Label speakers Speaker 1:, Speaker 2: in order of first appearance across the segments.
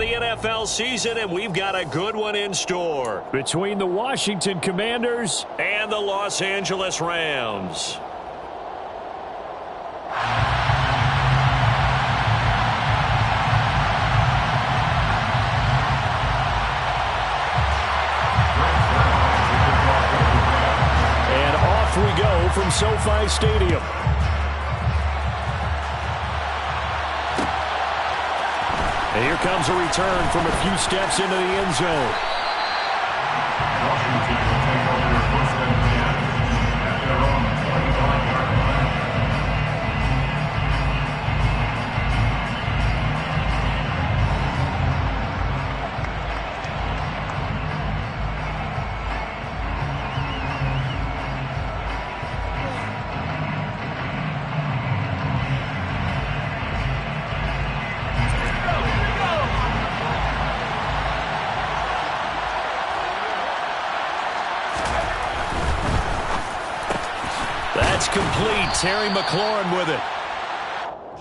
Speaker 1: the NFL season, and we've got a good one in store.
Speaker 2: Between the Washington Commanders
Speaker 1: and the Los Angeles Rams.
Speaker 2: And off we go from SoFi Stadium. And here comes a return from a few steps into the end zone. Washington will take over first and 10 at their own 25-yard line.
Speaker 1: Complete. Terry McLaurin with it.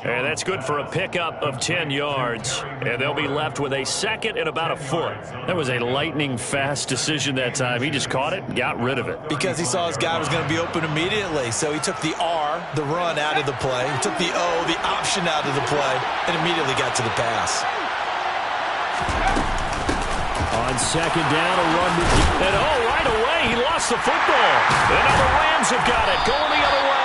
Speaker 1: And that's good for a pickup of 10 yards. And they'll be left with a second and about a foot. That was a lightning-fast decision that time. He just caught it and got rid of it.
Speaker 3: Because he saw his guy was going to be open immediately. So he took the R, the run, out of the play. He took the O, the option, out of the play, and immediately got to the pass.
Speaker 2: On second down, a run.
Speaker 1: And right away, he lost the football. And now the Rams have got it, going the other way.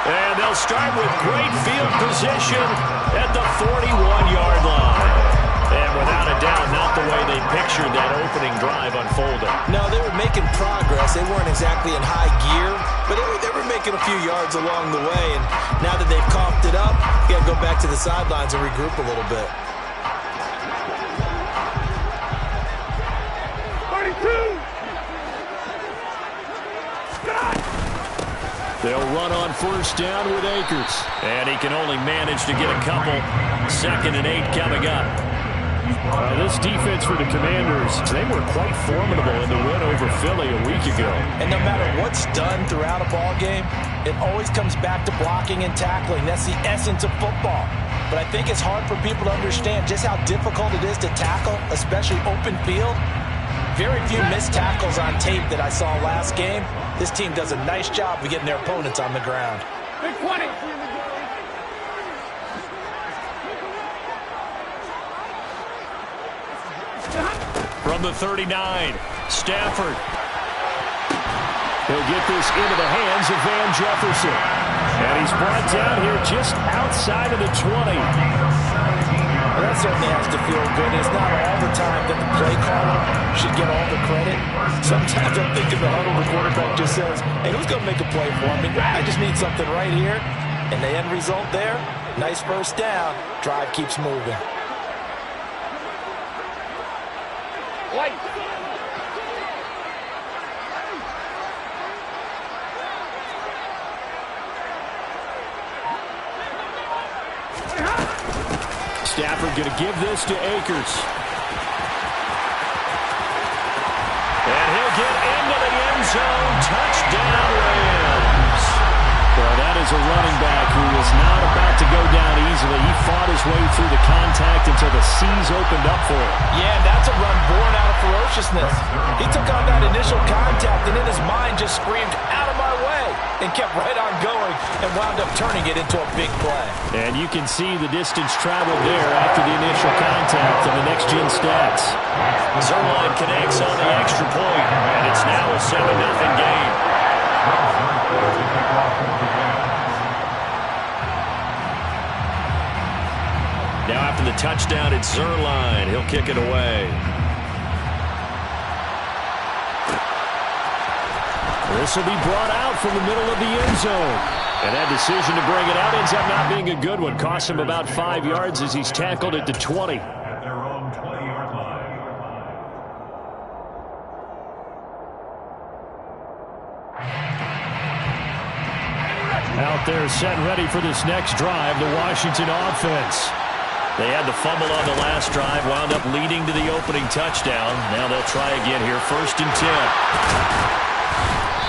Speaker 1: And they'll start with great field position at the 41-yard line. And without a doubt, not the way they pictured that opening drive unfolding.
Speaker 3: No, they were making progress. They weren't exactly in high gear, but they were making a few yards along the way. And now that they've coughed it up, you got to go back to the sidelines and regroup a little bit.
Speaker 2: They'll run on first down with Akers.
Speaker 1: And he can only manage to get a couple. 2nd and 8 coming up.
Speaker 2: This defense for the Commanders, they were quite formidable in the win over Philly a week ago.
Speaker 3: And no matter what's done throughout a ball game, it always comes back to blocking and tackling. That's the essence of football. But I think it's hard for people to understand just how difficult it is to tackle, especially open field. Very few missed tackles on tape that I saw last game. This team does a nice job of getting their opponents on the ground.
Speaker 4: Big 20.
Speaker 1: From the 39, Stafford.
Speaker 2: He'll get this into the hands of Van Jefferson. And he's brought down here just outside of the 20.
Speaker 3: Well, that certainly has to feel good. It's not all the time that the play caller should get all the credit. Sometimes I'm thinking the huddle, the quarterback just says, hey, who's going to make a play for me? I just need something right here. And the end result there, nice first down. Drive keeps moving.
Speaker 4: White.
Speaker 2: Stafford going to give this to Akers.
Speaker 1: And he'll get into the end zone. Touchdown, Rams.
Speaker 2: Well, that is a running back who is not about to go down easily. He fought his way through the contact until the seas opened up for him.
Speaker 3: Yeah, that's a run born out of ferociousness. He took on that initial contact and in his mind just screamed, out of my way, and kept right on going and wound up turning it into a big play.
Speaker 2: And you can see the distance traveled there after the initial contact in the next-gen stats.
Speaker 1: Zerline connects on the extra point, and it's now a 7-0 game. Now after the touchdown, it's Zerline. He'll kick it away.
Speaker 2: This will be brought out from the middle of the end zone. And that decision to bring it out ends up not being a good one. Costs him about 5 yards as he's tackled at the 20.
Speaker 4: At their own 20-yard line.
Speaker 2: Out there set and ready for this next drive, the Washington offense.
Speaker 1: They had the fumble on the last drive, wound up leading to the opening touchdown. Now they'll try again here, 1st and 10.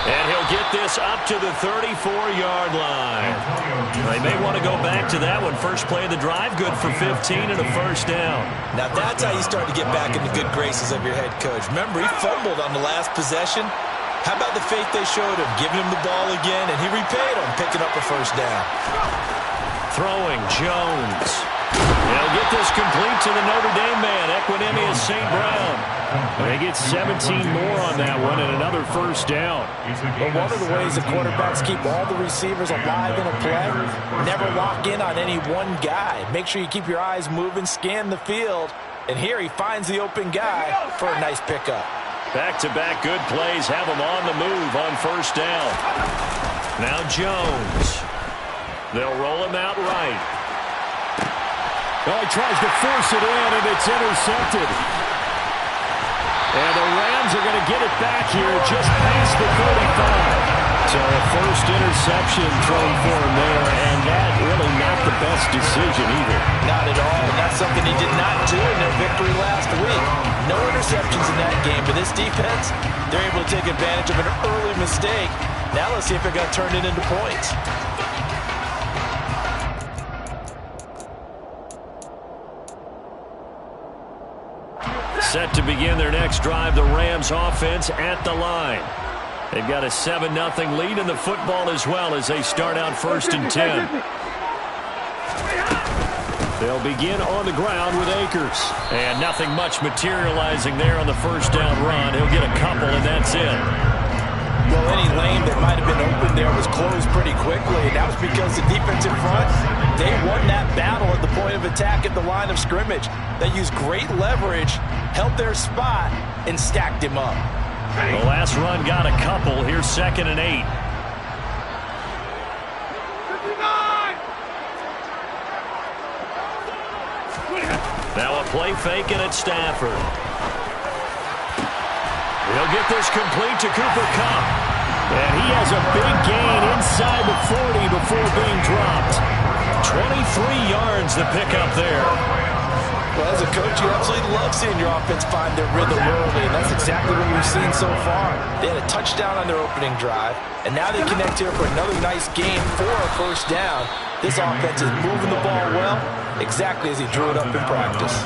Speaker 1: And he'll get this up to the 34-yard line. They may want to go back to that one. First play of the drive, good for 15 and a first down.
Speaker 3: Now that's how you start to get back in the good graces of your head coach. Remember, he fumbled on the last possession. How about the faith they showed him, giving him the ball again, and he repaid him, picking up a first down.
Speaker 1: Throwing, Jones. They'll get this complete to the Notre Dame man, Equinemius St. Brown. They get 17 more on that one and another first down.
Speaker 3: But one of the ways the quarterbacks keep all the receivers alive in a play, never lock in on any one guy. Make sure you keep your eyes moving, scan the field, and here he finds the open guy for a nice pickup.
Speaker 1: Back-to-back good plays have him on the move on first down. Now Jones. They'll roll him out right.
Speaker 2: Oh, he tries to force it in, and it's intercepted. And the Rams are going to get it back here just past the 35. So a first interception thrown for him there, and that really not the best decision either.
Speaker 3: Not at all, and that's something he did not do in their victory last week. No interceptions in that game, but this defense, they're able to take advantage of an early mistake. Now let's see if they're going to turn it into points.
Speaker 1: Set to begin their next drive, the Rams offense at the line. They've got a 7-0 lead in the football as well as they start out 1st and 10. They'll begin on the ground with Akers. And nothing much materializing there on the first down run. He'll get a couple, and that's it.
Speaker 3: Well, any lane that might have been open there was closed pretty quickly, and that was because the defense in front, they won that battle at the point of attack at the line of scrimmage. They used great leverage, held their spot, and stacked him up.
Speaker 1: The last run got a couple. Here's 2nd and 8. Now a play fake, and it's Stafford. He'll get this complete to Cooper Kupp.
Speaker 2: And he has a big gain inside the 40 before being dropped.
Speaker 1: 23 yards to pick up there.
Speaker 3: Well, as a coach, you absolutely love seeing your offense find their rhythm early, and that's exactly what we've seen so far. They had a touchdown on their opening drive, and now they connect here for another nice game for a first down. This offense is moving the ball well, exactly as he drew it up in practice.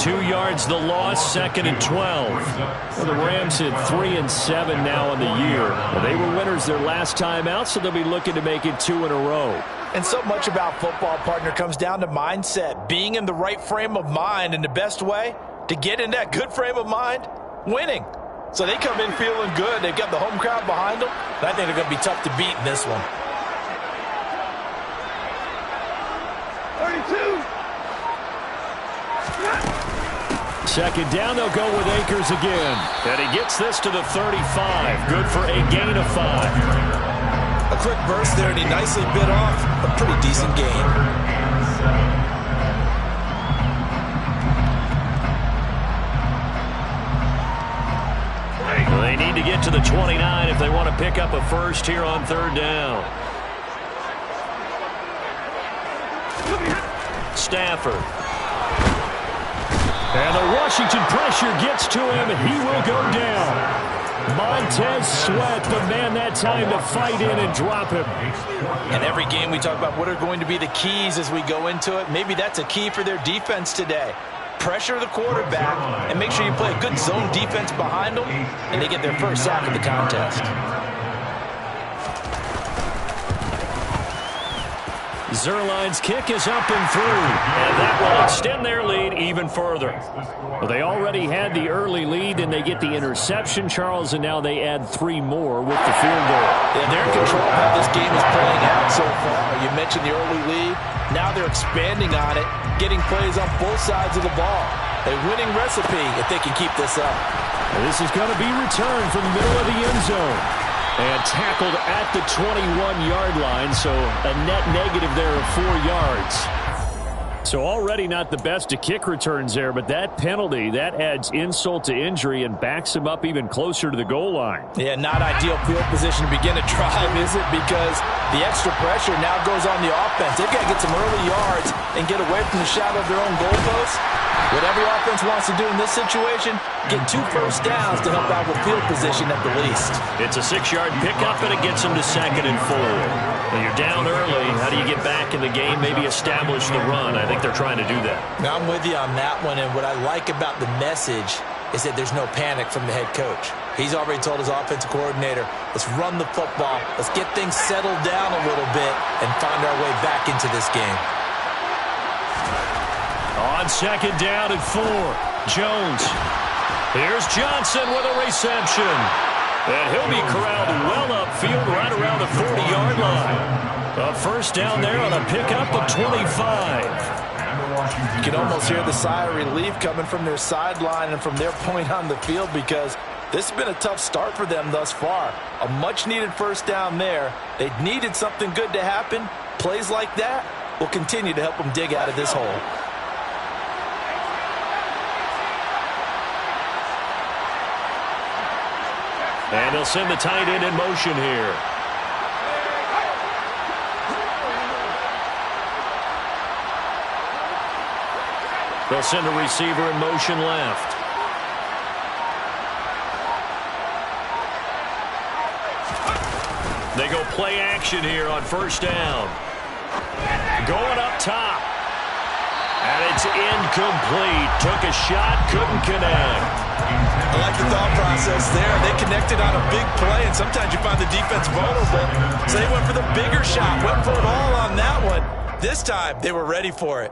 Speaker 1: 2 yards the loss, 2nd and 12.
Speaker 2: Well, the Rams hit 3 and 7 now in the year. Well, they were winners their last time out, so they'll be looking to make it 2 in a row.
Speaker 3: And so much about football, partner, comes down to mindset, being in the right frame of mind, and the best way to get in that good frame of mind, winning. So they come in feeling good. They've got the home crowd behind them, and I think they're going to be tough to beat in this one.
Speaker 4: 32.
Speaker 2: 2nd down, they'll go with Akers again.
Speaker 1: And he gets this to the 35. Good for a gain of 5.
Speaker 3: A quick burst there, and he nicely bit off a pretty decent gain.
Speaker 1: They need to get to the 29 if they want to pick up a first here on 3rd down. Stafford.
Speaker 2: And the Washington pressure gets to him, and he will go down. Montez Sweat, the man that time to fight in and drop him.
Speaker 3: And every game we talk about what are going to be the keys as we go into it. Maybe that's a key for their defense today. Pressure the quarterback and make sure you play a good zone defense behind them, and they get their first sack of the contest.
Speaker 1: Zerline's kick is up and through, and that will extend their lead even further.
Speaker 2: Well, they already had the early lead, and they get the interception, Charles, and now they add 3 more with the field goal.
Speaker 3: Yeah, they're in control of how this game is playing out so far. You mentioned the early lead. Now they're expanding on it, getting plays on both sides of the ball. A winning recipe if they can keep this up.
Speaker 2: And this is going to be returned from the middle of the end zone. And tackled at the 21-yard line, so a net negative there of 4 yards. So already not the best of kick returns there, but that penalty, that adds insult to injury and backs him up even closer to the goal line.
Speaker 3: Yeah, not ideal field position to begin a drive, is it? Because the extra pressure now goes on the offense. They've got to get some early yards and get away from the shadow of their own goalposts. What every offense wants to do in this situation, get 2 first downs to help out with field position at the least.
Speaker 1: It's a 6-yard pickup, and it gets them to 2nd and 4. When you're down early, how do you get back in the game, maybe establish the run? I think they're trying to do that.
Speaker 3: Now, I'm with you on that one, and what I like about the message is that there's no panic from the head coach. He's already told his offensive coordinator, let's run the football, let's get things settled down a little bit, and find our way back into this game.
Speaker 1: On 2nd down and 4, Jones. Here's Johnson with a reception. And he'll be corralled well upfield right around the 40-yard line. A first down there on a pickup of 25.
Speaker 3: You can almost hear the sigh of relief coming from their sideline and from their point on the field because this has been a tough start for them thus far. A much-needed first down there. They needed something good to happen. Plays like that will continue to help them dig out of this hole.
Speaker 1: And they'll send the tight end in motion here. They'll send a receiver in motion left. They go play action here on first down. Going up top. And it's incomplete. Took a shot, couldn't connect.
Speaker 3: I like the thought process there. They connected on a big play, and sometimes you find the defense vulnerable. So they went for the bigger shot, went for it all on that one. This time, they were ready for it.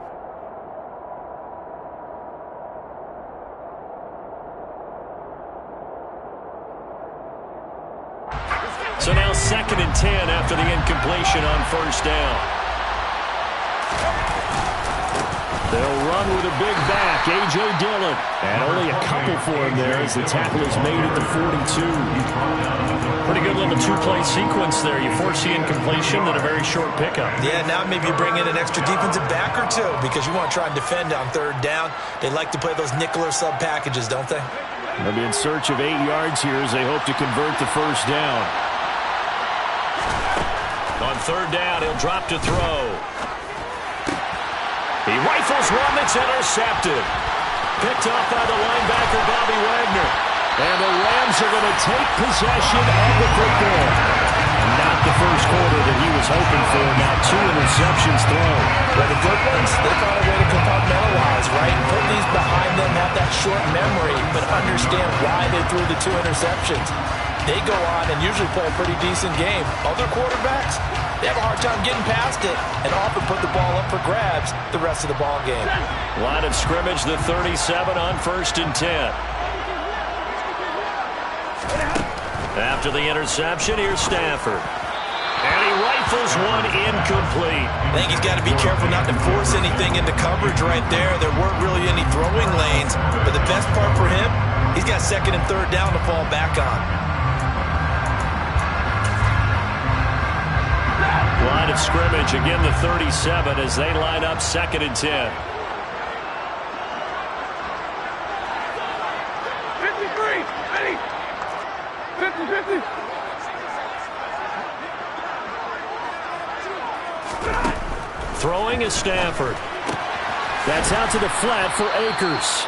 Speaker 1: So now 2nd and 10 after the incompletion on first down. They'll run with a big back, A.J. Dillon. And only a couple for him there as the tackle is made at the 42. Pretty good little 2-play sequence there. You force the incompletion, then a very short pickup.
Speaker 3: Yeah, now maybe you bring in an extra defensive back or two because you want to try and defend on 3rd down. They like to play those nickel or sub packages, don't they?
Speaker 2: They'll be in search of 8 yards here as they hope to convert the first down.
Speaker 1: On 3rd down, he'll drop to throw. He rifles one that's intercepted. Picked off by the linebacker, Bobby Wagner. And the Rams are going to take possession of the football. Not the first quarter that he was hoping for. Now 2 interceptions thrown.
Speaker 3: Well, the good ones, they found a way to compartmentalize, right? Put these behind them, have that short memory, but understand why they threw the 2 interceptions. They go on and usually play a pretty decent game. Other quarterbacks, they have a hard time getting past it and often put the ball up for grabs the rest of the ball game.
Speaker 1: Line of scrimmage, the 37 on 1st and 10. After the interception, here's Stafford. And he rifles one incomplete.
Speaker 3: I think he's got to be careful not to force anything into coverage right there. There weren't really any throwing lanes. But the best part for him, he's got 2nd and 3rd down to fall back on.
Speaker 1: Line of scrimmage, again the 37 as they line up 2nd and 10.
Speaker 4: 53, ready, 50-50.
Speaker 1: Throwing is Stafford.
Speaker 2: That's out to the flat for Akers.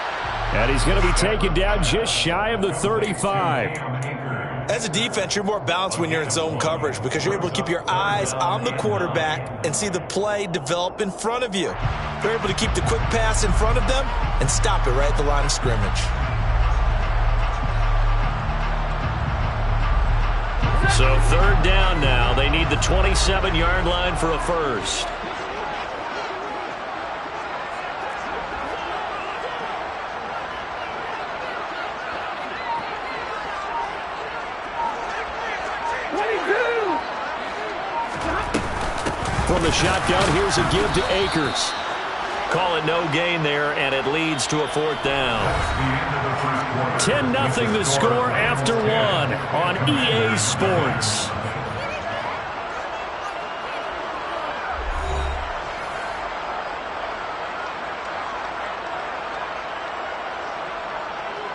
Speaker 2: And he's going to be taken down just shy of the 35.
Speaker 3: As a defense, you're more balanced when you're in zone coverage because you're able to keep your eyes on the quarterback and see the play develop in front of you. They're able to keep the quick pass in front of them and stop it right at the line of scrimmage.
Speaker 1: So 3rd down now. They need the 27-yard line for a first.
Speaker 2: From the shotgun, here's a give to Akers.
Speaker 1: Call it no gain there, and it leads to a 4th down.
Speaker 2: 10-0 the score after 1 on EA Sports.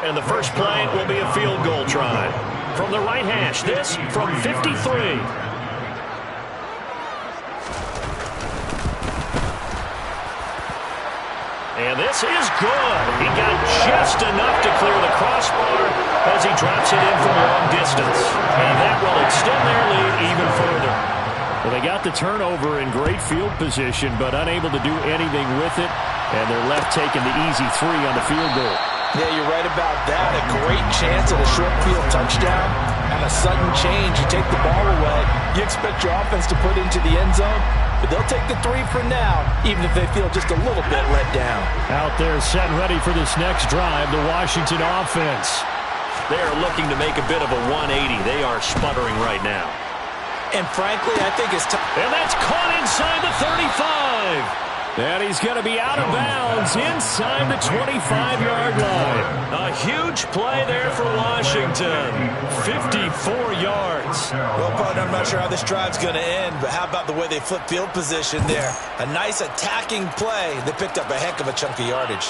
Speaker 1: And the first play will be a field goal try. From the right hash, this from 53. And this is good. He got just enough to clear the crossbar as he drops it in from long distance. And that will extend their lead even further.
Speaker 2: Well, they got the turnover in great field position, but unable to do anything with it. And they're left taking the easy 3 on the field goal.
Speaker 3: Yeah, you're right about that. A great chance at a short field touchdown. And a sudden change. You take the ball away. You expect your offense to put into the end zone. But they'll take the 3 for now, even if they feel just a little bit let down.
Speaker 2: Out there set ready for this next drive, the Washington offense.
Speaker 1: They are looking to make a bit of a 180. They are sputtering right now.
Speaker 3: And frankly, I think it's time.
Speaker 1: And that's caught inside the 35.
Speaker 2: And he's going to be out of bounds inside the 25-yard line.
Speaker 1: A huge play there for Washington. 54 yards.
Speaker 3: Well, partner, I'm not sure how this drive's going to end, but how about the way they flip field position there? A nice attacking play. They picked up a heck of a chunk of yardage.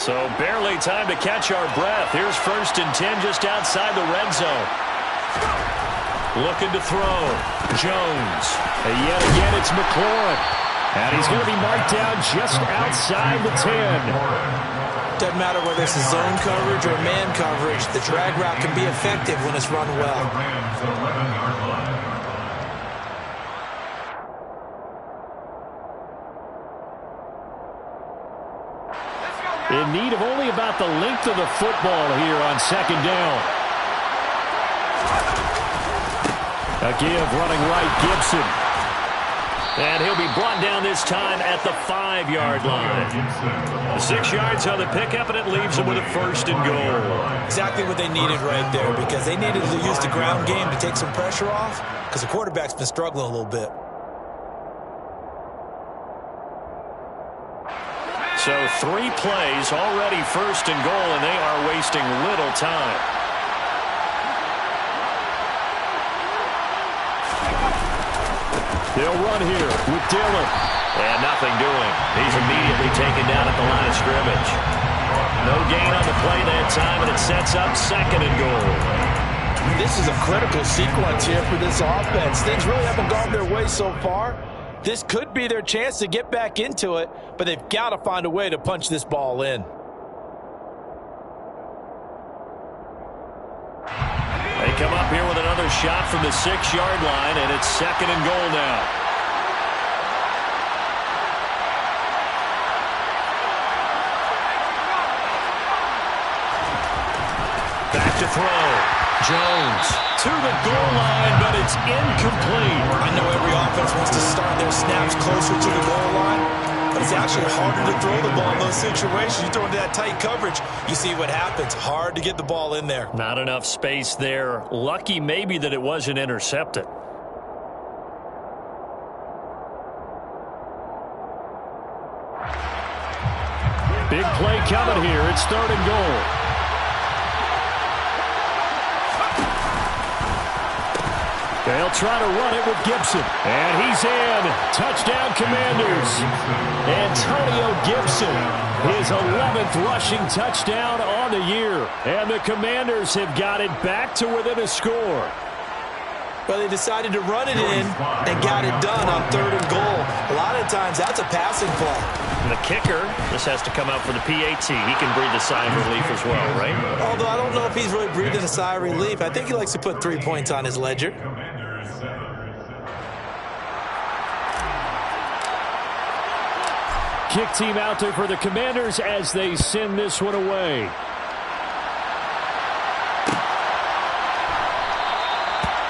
Speaker 1: So barely time to catch our breath. Here's 1st and 10 just outside the red zone. Looking to throw. Jones.
Speaker 2: And yet again, it's McLaurin. And he's going to be marked down just outside the 10.
Speaker 3: Doesn't matter whether it's a zone coverage or man coverage. The drag route can be effective when it's run well.
Speaker 2: In need of only about the length of the football here on 2nd down. A give running right, Gibson.
Speaker 1: And he'll be brought down this time at the 5-yard line. 6 yards on the pickup, and it leaves them with a 1st and goal.
Speaker 3: Exactly what they needed right there, because they needed to use the ground game to take some pressure off, because the quarterback's been struggling a little bit.
Speaker 1: So 3 plays, already 1st and goal, and they are wasting little time.
Speaker 2: They'll run here with Dillon.
Speaker 1: And nothing doing. He's immediately taken down at the line of scrimmage. No gain on the play that time, and it sets up 2nd and goal.
Speaker 3: This is a critical sequence here for this offense. Things really haven't gone their way so far. This could be their chance to get back into it, but they've got to find a way to punch this ball in.
Speaker 1: They come up here with another shot from the 6-yard line, and it's 2nd and goal now. Back to throw. Jones to the goal line, but it's incomplete.
Speaker 3: I know every offense wants to start their snaps closer to the goal line, but it's actually harder to throw the ball in those situations. You throw into that tight coverage, you see what happens. Hard to get the ball in there.
Speaker 1: Not enough space there. Lucky maybe that it wasn't intercepted.
Speaker 2: Big play coming here. It's 3rd and goal. They'll try to run it with Gibson. And he's in. Touchdown, Commanders. Antonio Gibson, his 11th rushing touchdown on the year. And the Commanders have got it back to within a score.
Speaker 3: Well, they decided to run it in and got it done on 3rd and goal. A lot of times, that's a passing play.
Speaker 1: And the kicker just has to come out for the PAT. He can breathe a sigh of relief as well, right?
Speaker 3: Although I don't know if he's really breathing a sigh of relief. I think he likes to put 3 points on his ledger.
Speaker 2: Kick team out there for the Commanders as they send this one away.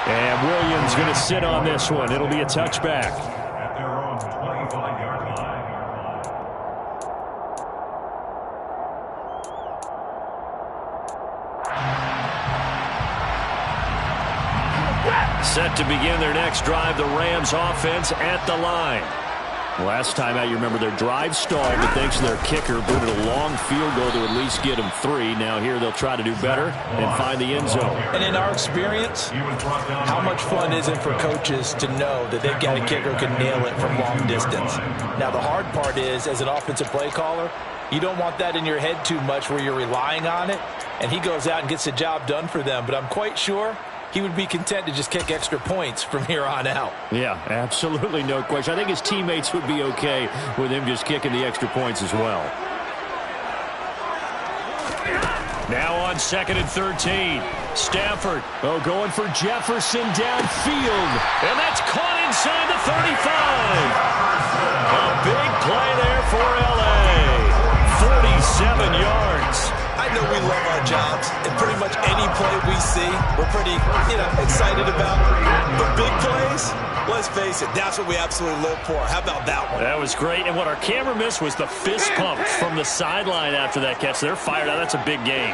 Speaker 2: And Williams going to sit on this one. It'll be a touchback.
Speaker 5: At their own 25-yard line.
Speaker 1: Set to begin their next drive, the Rams offense at the line.
Speaker 2: Last time out, you remember their drive stalled, but thanks to their kicker, booted a long field goal to at least get them 3. Now here they'll try to do better and find the end zone.
Speaker 3: And in our experience, how much fun is it for coaches to know that they've got a kicker who can nail it from long distance? Now the hard part is, as an offensive play caller, You don't want that in your head too much where you're relying on it, and he goes out and gets the job done for them. But I'm quite sure he would be content to just kick extra points from here on out.
Speaker 2: Yeah, absolutely no question. I think his teammates would be okay with him just kicking the extra points as well.
Speaker 1: Now on 2nd and 13. Stafford.
Speaker 2: Going for Jefferson downfield.
Speaker 1: And that's caught inside the 35. A big play there for L.A. 47 yards.
Speaker 3: I know we love our jobs, and pretty much any play we see, we're pretty, excited about. But big plays, let's face it, that's what we absolutely live for. How about that one?
Speaker 1: That was great, and what our camera missed was the fist pump from the sideline after that catch. They're fired out. That's a big game.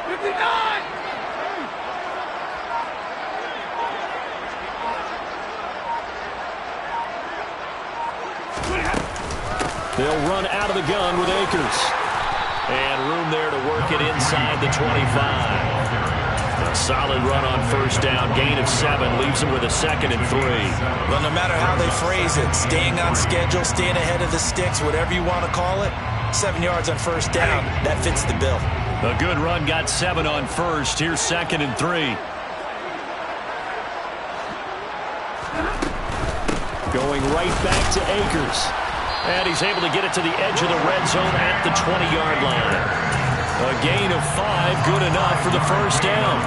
Speaker 4: 59!
Speaker 2: They'll run out of the gun with Akers.
Speaker 1: And room there to work it inside the 25. A solid run on first down. Gain of 7 leaves them with a 2nd and 3.
Speaker 3: Well, no matter how they phrase it, staying on schedule, staying ahead of the sticks, whatever you want to call it, 7 yards on first down, that fits the bill.
Speaker 1: A good run got 7 on first. Here's 2nd and 3.
Speaker 2: Going right back to Akers.
Speaker 1: And he's able to get it to the edge of the red zone at the 20-yard line. A gain of 5, good enough for the first down.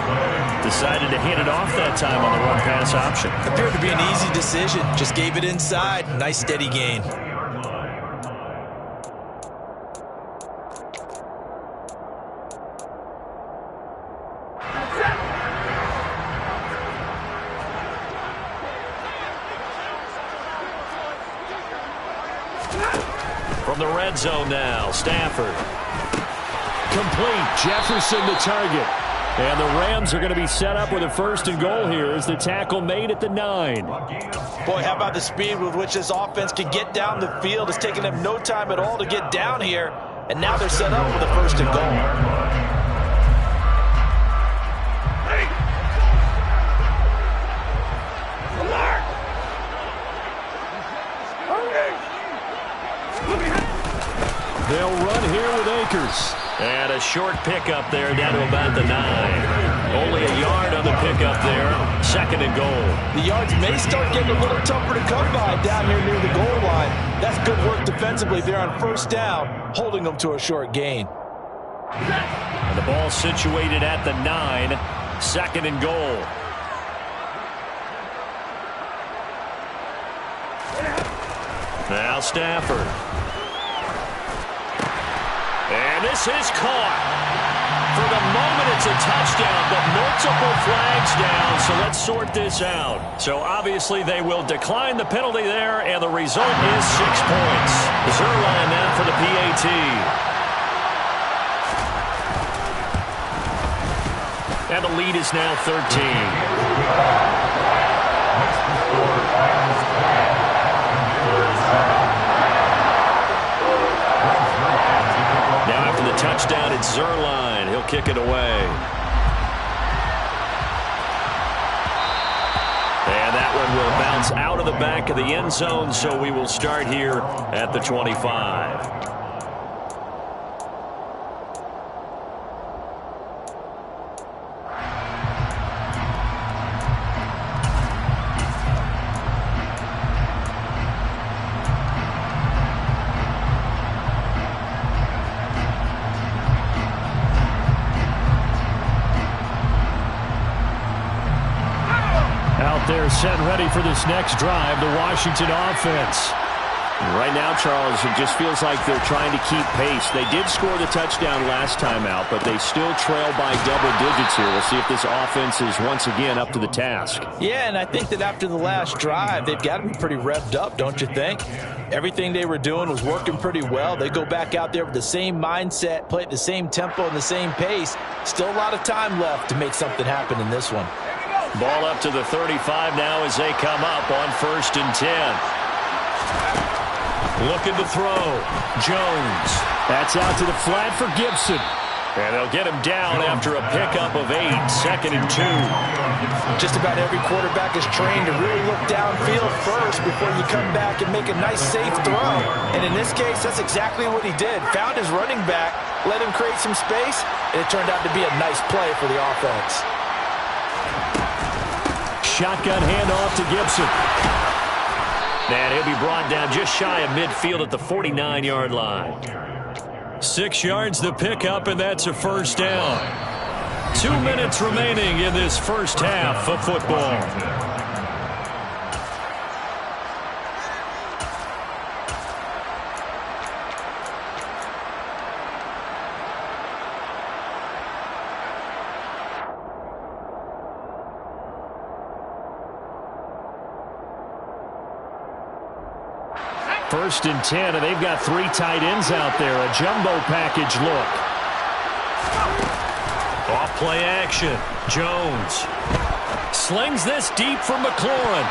Speaker 1: Decided to hand it off that time on the run-pass option.
Speaker 3: Appeared to be an easy decision. Just gave it inside. Nice, steady gain.
Speaker 1: From the red zone now, Stafford.
Speaker 2: Complete. Jefferson the target. And the Rams are going to be set up with a 1st and goal here as the tackle made at the 9.
Speaker 3: Boy, how about the speed with which this offense can get down the field? It's taken them no time at all to get down here. And now they're set up with a 1st and goal.
Speaker 2: They'll run here with Akers.
Speaker 1: And a short pickup there down to about the 9. Only a yard on the pickup there. 2nd and goal.
Speaker 3: The yards may start getting a little tougher to come by down here near the goal line. That's good work defensively there on first down, holding them to a short gain.
Speaker 1: And the ball situated at the 9. 2nd and goal. Now Stafford. And this is caught. For the moment, it's a touchdown, but multiple flags down, so let's sort this out. So obviously they will decline the penalty there, and the result is 6 points. Zerline now for the PAT. And the lead is now 13. Now after the touchdown, it's Zerline. He'll kick it away. And that one will bounce out of the back of the end zone, so we will start here at the 25.
Speaker 2: They're set ready for this next drive, the Washington offense. Right now, Charles, it just feels like they're trying to keep pace. They did score the touchdown last time out, but they still trail by double digits here. We'll see if this offense is once again up to the task.
Speaker 3: Yeah, and I think that after the last drive, they've got to be pretty revved up, don't you think? Everything they were doing was working pretty well. They go back out there with the same mindset, play at the same tempo and the same pace. Still a lot of time left to make something happen in this one.
Speaker 1: Ball up to the 35 now as they come up on 1st and 10. Looking to throw. Jones.
Speaker 2: That's out to the flat for Gibson. And they'll get him down after a pickup of 8, 2nd and 2.
Speaker 3: Just about every quarterback is trained to really look downfield first before you come back and make a nice, safe throw. And in this case, that's exactly what he did. Found his running back, let him create some space, and it turned out to be a nice play for the offense.
Speaker 2: Shotgun handoff to Gibson. And he'll be brought down just shy of midfield at the 49-yard line. 6 yards the pickup, and that's a first down. 2 minutes remaining in this first half of football. First and 10, and they've got 3 tight ends out there. A jumbo package look. Off play action. Jones slings this deep for McLaurin.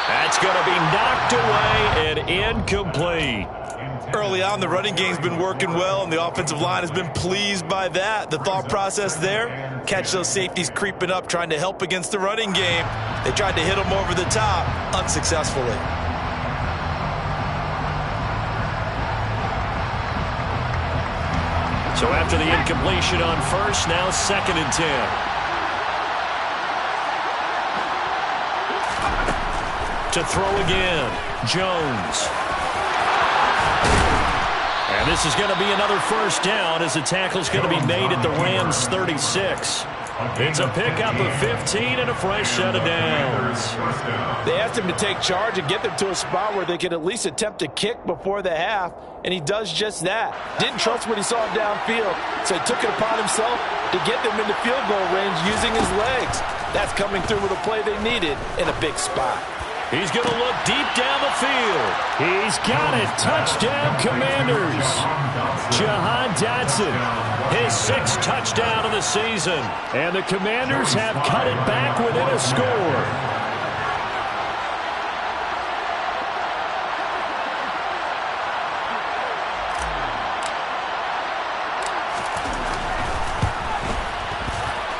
Speaker 2: That's going to be knocked away and incomplete.
Speaker 6: Early on, the running game's been working well, and the offensive line has been pleased by that. The thought process there, catch those safeties creeping up, trying to help against the running game. They tried to hit them over the top, unsuccessfully.
Speaker 2: So after the incompletion on first, now 2nd and 10. To throw again, Jones. And this is going to be another first down as the tackle's going to be made at the Rams' 36. It's a pickup of 15 and a fresh set of downs.
Speaker 3: They asked him to take charge and get them to a spot where they could at least attempt a kick before the half, and he does just that. Didn't trust what he saw downfield, so he took it upon himself to get them into field goal range using his legs. That's coming through with a play they needed in a big spot.
Speaker 2: He's going to look deep down the field. He's got it. Touchdown, Commanders. Jahan Dotson, his 6th touchdown of the season. And the Commanders have cut it back within a score.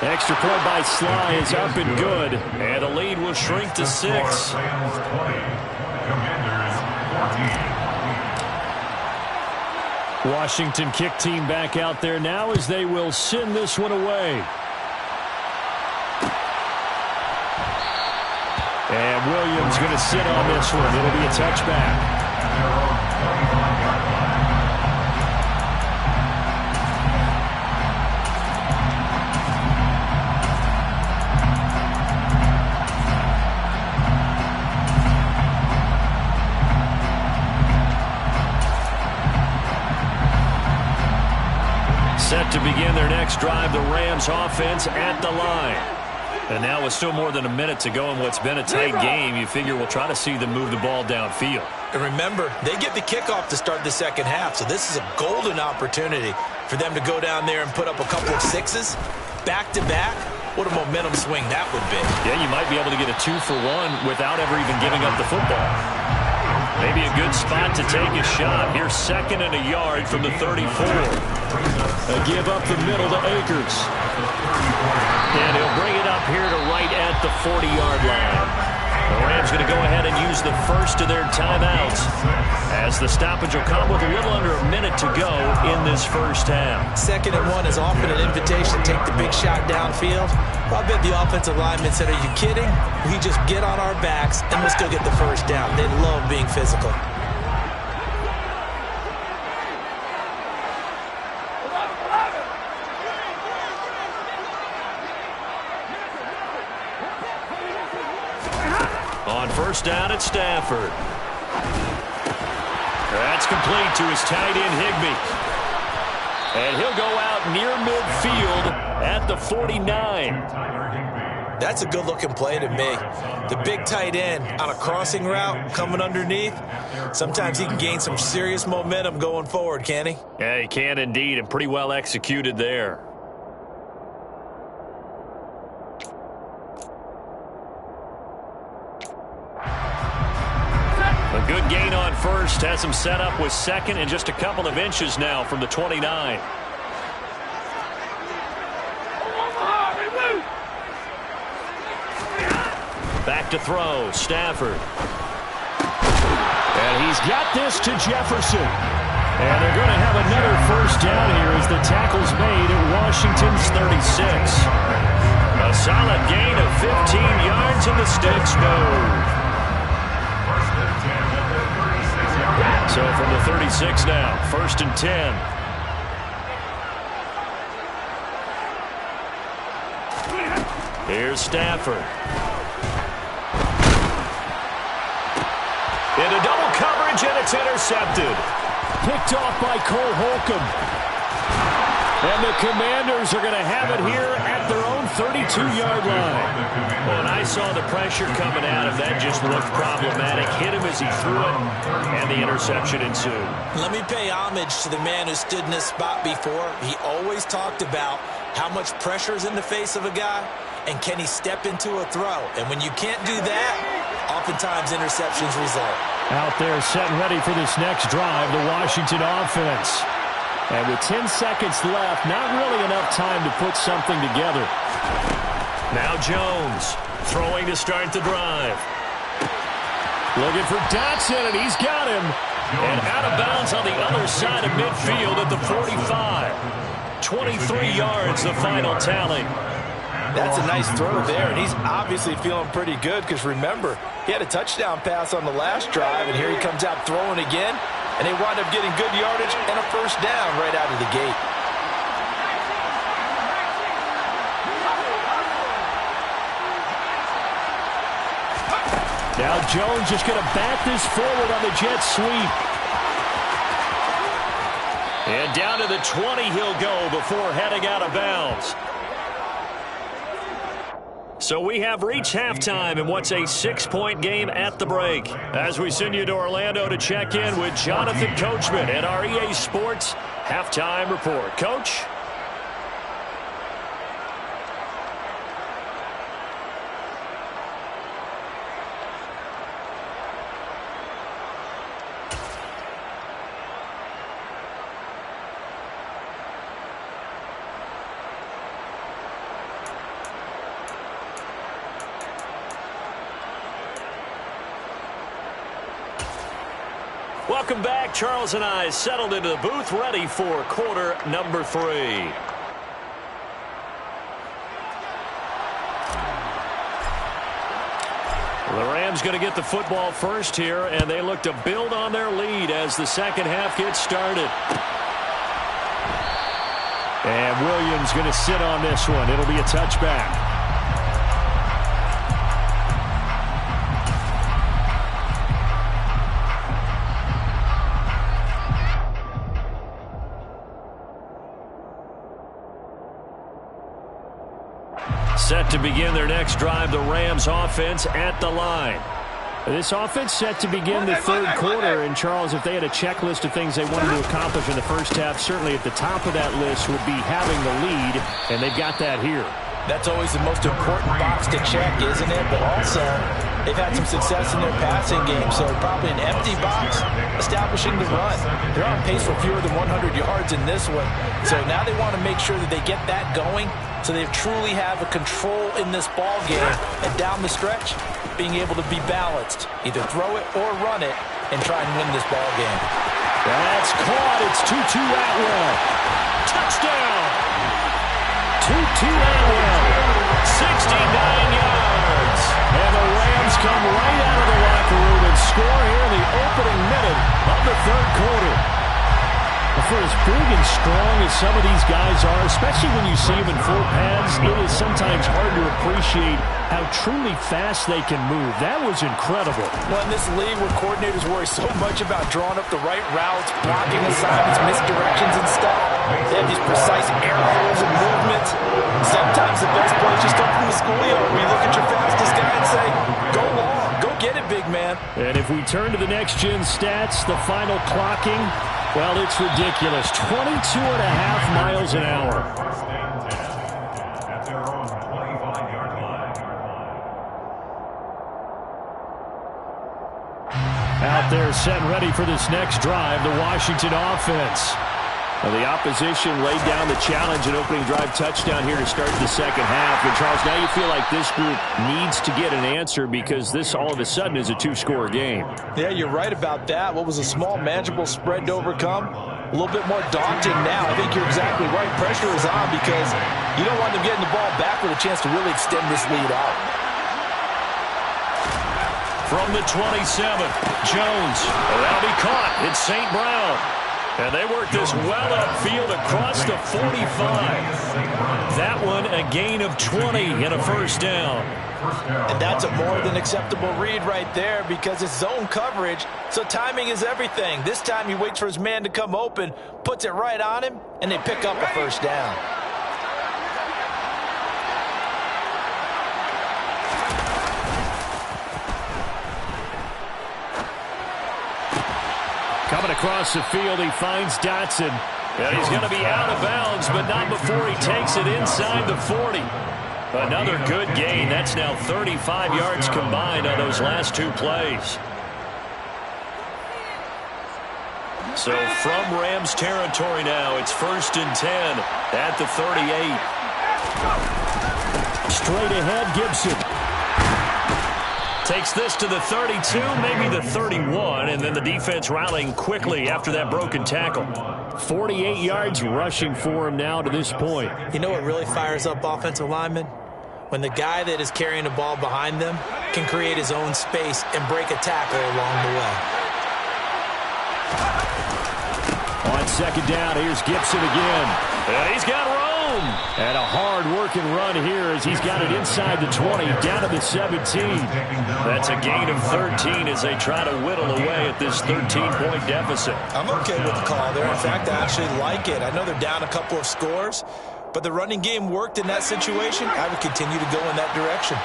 Speaker 2: Extra point by Sly is up and good. And the lead will shrink to 6.
Speaker 5: Rams 20, Commanders 14.
Speaker 2: Washington kick team back out there now as they will send this one away. And Williams going to sit on this one. It'll be a touchback. Set to begin their next drive, the Rams offense at the line. And now with still more than a minute to go in what's been a tight game, you figure we'll try to see them move the ball downfield.
Speaker 3: And remember, they get the kickoff to start the second half, so this is a golden opportunity for them to go down there and put up a couple of 6s back-to-back. What a momentum swing that would be.
Speaker 2: Yeah, you might be able to get a 2-for-1 without ever even giving up the football. Maybe a good spot to take a shot. Here's 2nd and a yard from the 34. A give up the middle to Akers. And he'll bring it up here to right at the 40-yard line. The Rams going to go ahead and use the first of their timeouts as the stoppage will come with a little under a minute to go in this first half.
Speaker 3: 2nd and 1 is often an invitation to take the big shot downfield. I bet the offensive lineman said, "Are you kidding? We just get on our backs and let's go get the first down." They love being physical.
Speaker 2: On first down at Stafford. That's complete to his tight end, Higbee. And he'll go out near midfield at the 49.
Speaker 3: That's a good-looking play to me. The big tight end on a crossing route coming underneath. Sometimes he can gain some serious momentum going forward, can't he?
Speaker 2: Yeah, he can indeed, and pretty well executed there. A good gain on first. Has him set up with 2nd and just a couple of inches now from the 29.
Speaker 1: Back to throw, Stafford. And he's got this to Jefferson. And they're going to have another first down here as the tackle's made at Washington's 36. A solid gain of 15 yards and the sticks move. So from the 36 now, 1st and 10. Here's Stafford. Into double coverage, and it's intercepted. Picked off by Cole Holcomb. And the Commanders are going to have it here at their own 32-yard line. When I saw the pressure coming at him, that just looked problematic. Hit him as he threw it, and the interception ensued.
Speaker 3: Let me pay homage to the man who stood in this spot before. He always talked about how much pressure is in the face of a guy, and can he step into a throw. And when you can't do that, oftentimes interceptions result.
Speaker 2: Out there set and ready for this next drive, the Washington offense. And with 10 seconds left, not really enough time to put something together.
Speaker 1: Now Jones throwing to start the drive.
Speaker 2: Looking for Dotson, and he's got him.
Speaker 1: And out of bounds on the other side of midfield at the 45. 23 yards, the final tally.
Speaker 3: That's a nice throw there, and he's obviously feeling pretty good because, remember, he had a touchdown pass on the last drive, and here he comes out throwing again, and they wind up getting good yardage and a first down right out of the gate.
Speaker 2: Now Jones just going to bat this forward on the jet sweep.
Speaker 1: And down to the 20 he'll go before heading out of bounds. So we have reached halftime in what's a 6-point game at the break. As we send you to Orlando to check in with Jonathan Coachman at our EA Sports Halftime Report. Coach? Welcome back. Charles and I settled into the booth, ready for quarter number 3. The Rams going to get the football first here, and they look to build on their lead as the second half gets started.
Speaker 2: And Williams going to sit on this one. It'll be a touchback.
Speaker 1: Set to begin their next drive, the Rams offense at the line.
Speaker 2: This offense set to begin the third quarter, and Charles, if they had a checklist of things they wanted to accomplish in the first half, certainly at the top of that list would be having the lead, and they've got that here.
Speaker 3: That's always the most important box to check, isn't it? But also, they've had some success in their passing game, so probably an empty box, establishing the run. They're on pace for fewer than 100 yards in this one, so now they want to make sure that they get that going so they truly have a control in this ball game, and down the stretch, being able to be balanced, either throw it or run it, and try and win this ball game.
Speaker 2: That's caught. It's Tutu Atwell. Touchdown. Tutu Atwell.
Speaker 1: 69 yards.
Speaker 2: And the Rams come right out of the locker room and score here in the opening minute of the third quarter. For as big and strong as some of these guys are, especially when you see them in full pads, it is sometimes hard to appreciate how truly fast they can move. That was incredible.
Speaker 3: Well, in this league where coordinators worry so much about drawing up the right routes, blocking assignments, misdirections and stuff, they have these precise air holes and movements. Sometimes the best plays just come from the schoolyard where you look at your fastest guy and say, go long, go get it, big man.
Speaker 2: And if we turn to the next-gen stats, the final clocking, well, it's ridiculous. 22.5 miles an hour.
Speaker 5: At their own 25-yard line.
Speaker 2: Out there set and ready for this next drive, the Washington offense. Well, the opposition laid down the challenge, an opening drive touchdown here to start the second half. And, Charles, now you feel like this group needs to get an answer because this all of a sudden is a two-score game.
Speaker 3: Yeah, you're right about that. What was a small, manageable spread to overcome? A little bit more daunting now. I think you're exactly right. Pressure is on because you don't want them getting the ball back with a chance to really extend this lead out.
Speaker 1: From the 27, Jones. That'll be caught. It's St. Brown. And they work this well upfield across the 45. That one a gain of 20 and a first down.
Speaker 3: And that's a more than acceptable read right there because it's zone coverage, so timing is everything. This time he waits for his man to come open, puts it right on him, and they pick up a first down.
Speaker 2: Coming across the field, he finds Dotson.
Speaker 1: And he's going to be out of bounds, but not before he takes it inside the 40. Another good gain. That's now 35 yards combined on those last two plays. So from Rams territory now, it's 1st and 10 at the 38.
Speaker 2: Straight ahead, Gibson.
Speaker 1: Takes this to the 32, maybe the 31, and then the defense rallying quickly after that broken tackle.
Speaker 2: 48 yards rushing for him now to this point.
Speaker 3: You know what really fires up offensive linemen? When the guy that is carrying the ball behind them can create his own space and break a tackle along the way.
Speaker 2: On second down, here's Gibson again.
Speaker 1: And he's got room.
Speaker 2: And a hard-working run here as he's got it inside the 20, down to the 17.
Speaker 1: That's a gain of 13 as they try to whittle away at this 13-point deficit.
Speaker 3: I'm okay with the call there. In fact, I actually like it. I know they're down a couple of scores, but the running game worked in that situation. I would continue to go in that direction.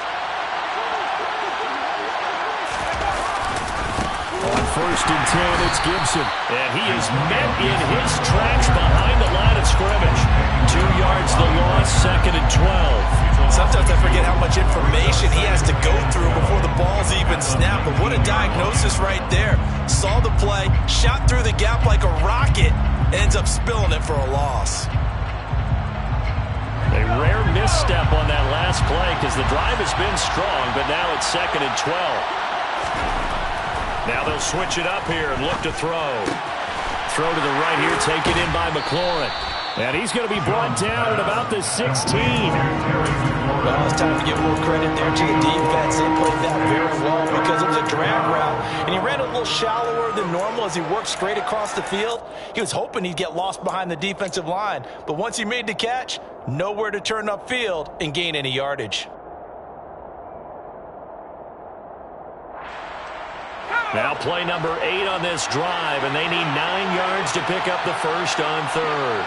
Speaker 2: On 1st and 10, it's Gibson.
Speaker 1: And he is met in his tracks behind the line of scrimmage. 2 yards the loss, 2nd and 12.
Speaker 3: Sometimes I forget how much information he has to go through before the ball's even snapped. But what a diagnosis right there. Saw the play, shot through the gap like a rocket, and ends up spilling it for a loss.
Speaker 1: A rare misstep on that last play because the drive has been strong, but now it's 2nd and 12. Now they'll switch it up here and look to throw. Throw to the right here, taken in by McLaurin.
Speaker 2: And he's going to be brought down at about the 16.
Speaker 3: Well, it's time to give more credit there to the defense. They played that very well because it was a drag route, and he ran a little shallower than normal as he worked straight across the field. He was hoping he'd get lost behind the defensive line, but once he made the catch, nowhere to turn upfield and gain any yardage.
Speaker 1: Now play number 8 on this drive, and they need 9 yards to pick up the first on 3rd.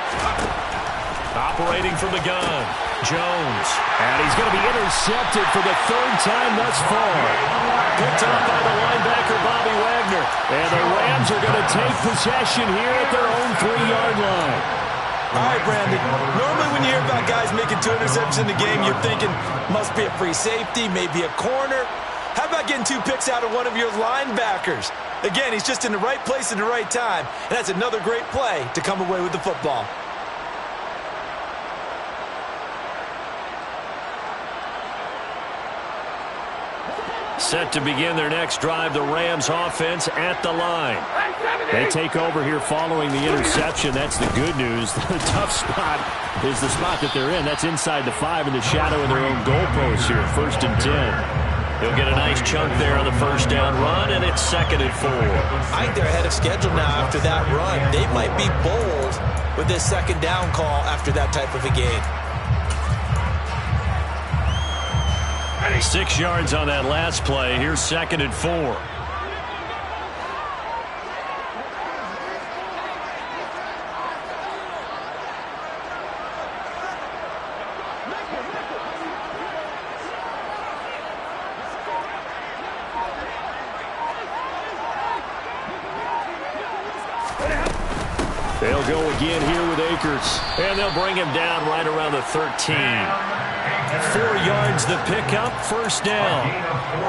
Speaker 1: Operating from the gun, Jones.
Speaker 2: And he's going to be intercepted for the 3rd time thus far.
Speaker 1: Picked up by the linebacker, Bobby Wagner.
Speaker 2: And the Rams are going to take possession here at their own 3-yard line.
Speaker 3: All right, Brandon. Normally when you hear about guys making 2 interceptions in the game, you're thinking must be a free safety, maybe a corner. How about getting 2 picks out of one of your linebackers? Again, he's just in the right place at the right time, and that's another great play to come away with the football.
Speaker 1: Set to begin their next drive, the Rams offense at the line.
Speaker 2: They take over here following the interception. That's the good news. The tough spot is the spot that they're in. That's inside the 5 in the shadow of their own goalpost here. 1st and 10.
Speaker 1: He'll get a nice chunk there on the first down run, and it's 2nd and 4.
Speaker 3: I think they're ahead of schedule now after that run. They might be bold with this 2nd down call after that type of a game.
Speaker 1: 6 yards on that last play. Here's 2nd and 4.
Speaker 2: They'll go again here with Akers.
Speaker 1: And they'll bring him down right around the 13.
Speaker 2: 4 yards the pickup, first down.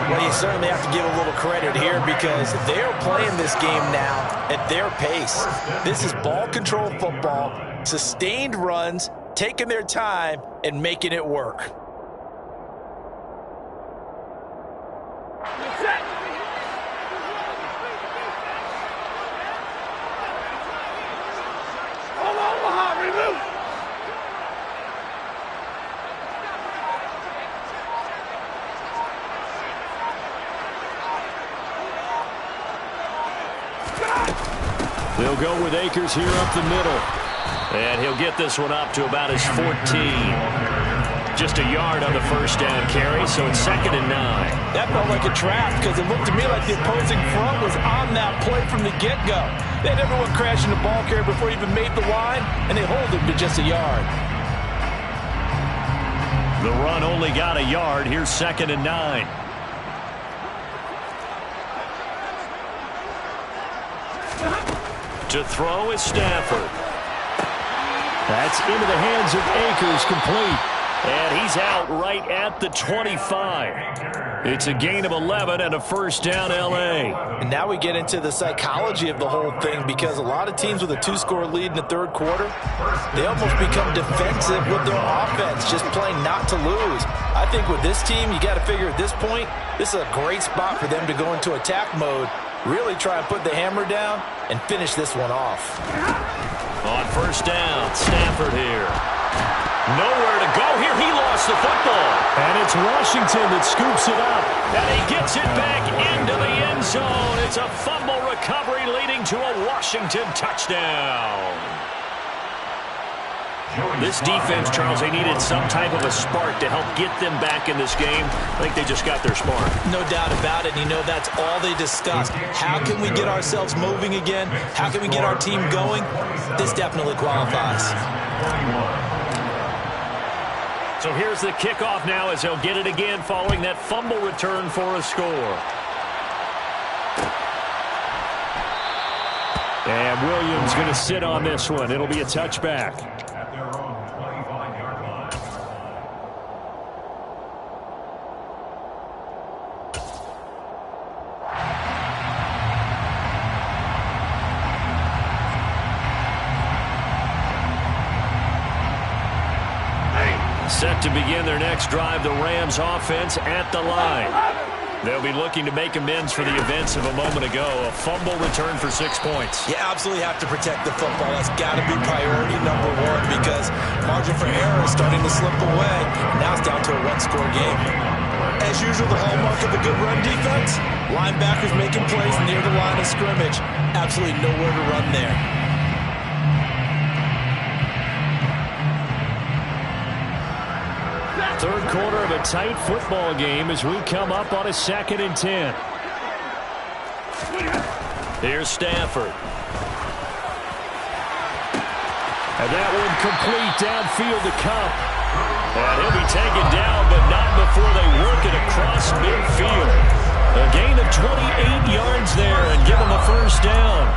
Speaker 3: Well, you certainly have to give a little credit here because they're playing this game now at their pace. This is ball control football, sustained runs, taking their time, and making it work.
Speaker 2: They'll go with Akers here up the middle. And he'll get this one up to about his 14. Just a yard on the first down carry, so it's 2nd and 9.
Speaker 3: That felt like a trap because it looked to me like the opposing front was on that play from the get-go. They had everyone crashing the ball carrier before he even made the line, and they hold him to just a yard.
Speaker 2: The run only got a yard. Here's 2nd and 9. To throw is Stafford. That's into the hands of Akers, complete. And he's out right at the 25. It's a gain of 11 and a first down, L.A.
Speaker 3: And now we get into the psychology of the whole thing because a lot of teams with a 2-score lead in the third quarter, they almost become defensive with their offense, just playing not to lose. I think with this team, you got to figure at this point, this is a great spot for them to go into attack mode, really try and put the hammer down and finish this one off.
Speaker 2: On first down, Stafford here. Nowhere to go here. He lost the football. And it's Washington that scoops it up. And he gets it back into the end zone. It's a fumble recovery leading to a Washington touchdown. This defense, Charles, they needed some type of a spark to help get them back in this game. I think they just got their spark.
Speaker 3: No doubt about it. You know, that's all they discussed. How can we get ourselves moving again? How can we get our team going? This definitely qualifies.
Speaker 2: So here's the kickoff now as they'll get it again following that fumble return for a score. And Williams going to sit on this one. It'll be a touchback.
Speaker 5: At their own 25-yard line.
Speaker 2: Set to begin their next drive, the Rams offense at the line. They'll be looking to make amends for the events of a moment ago. A fumble return for 6 points.
Speaker 3: You absolutely have to protect the football. That's got to be priority number one because margin for error is starting to slip away. Now it's down to a one-score game. As usual, the hallmark of a good run defense, linebackers making plays near the line of scrimmage. Absolutely nowhere to run there.
Speaker 2: Third quarter of a tight football game as we come up on a 2nd and 10. Here's Stafford. And that one complete downfield to Cup. And he'll be taken down, but not before they work it across midfield. A gain of 28 yards there and give them a first down.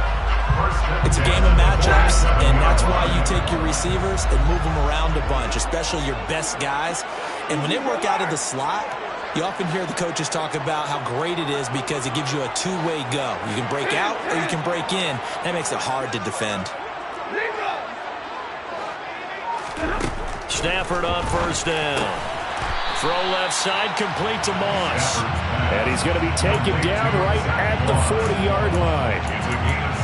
Speaker 3: It's a game of matchups, and that's why you take your receivers and move them around a bunch, especially your best guys. And when they work out of the slot, you often hear the coaches talk about how great it is because it gives you a two-way go. You can break out or you can break in. That makes it hard to defend.
Speaker 2: Stafford on first down. Throw left side, complete to Moss. And he's going to be taken down right at the 40-yard line.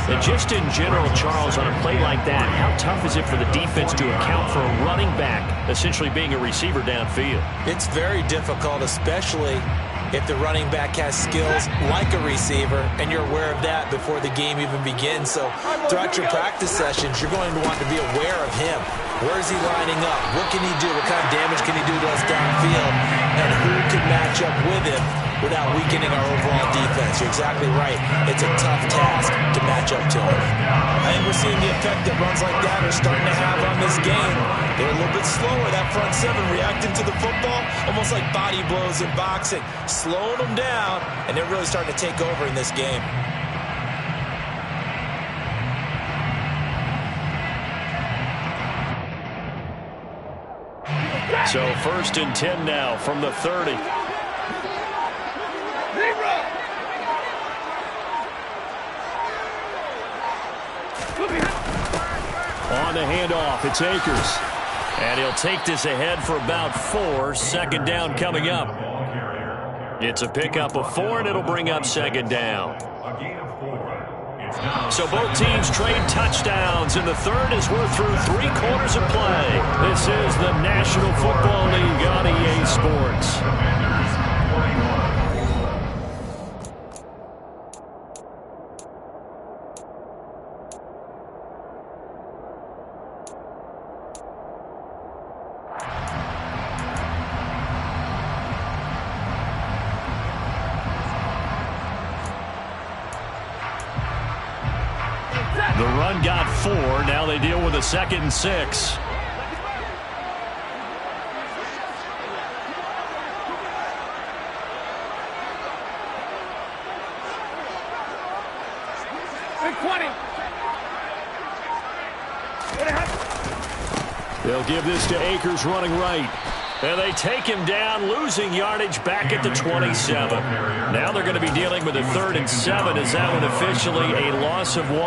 Speaker 2: And just in general, Charles, on a play like that, how tough is it for the defense to account for a running back essentially being a receiver downfield?
Speaker 3: It's very difficult, especially if the running back has skills like a receiver, and you're aware of that before the game even begins. So throughout your practice sessions, you're going to want to be aware of him. Where is he lining up? What can he do? What kind of damage can he do to us downfield? And who can match up with him without weakening our overall defense? You're exactly right. It's a tough task to match up to him. I think we're seeing the effect that runs like that are starting to have on this game. They're a little bit slower, that front seven, reacting to the football, almost like body blows in boxing, slowing them down, and they're really starting to take over in this game.
Speaker 2: So 1st and 10 now from the 30. On the handoff, it's Akers. And he'll take this ahead for about 4. 2nd down coming up. It's a pickup of 4, and it'll bring up 2nd down. So both teams trade touchdowns in the 3rd as we're through 3 quarters of play. This is the National Football League on EA Sports. The run got 4. Now they deal with a 2nd and 6. They'll give this to Akers running right. And they take him down, losing yardage back at the 27. Now they're going to be dealing with a 3rd and 7. Is that one officially a loss of 1?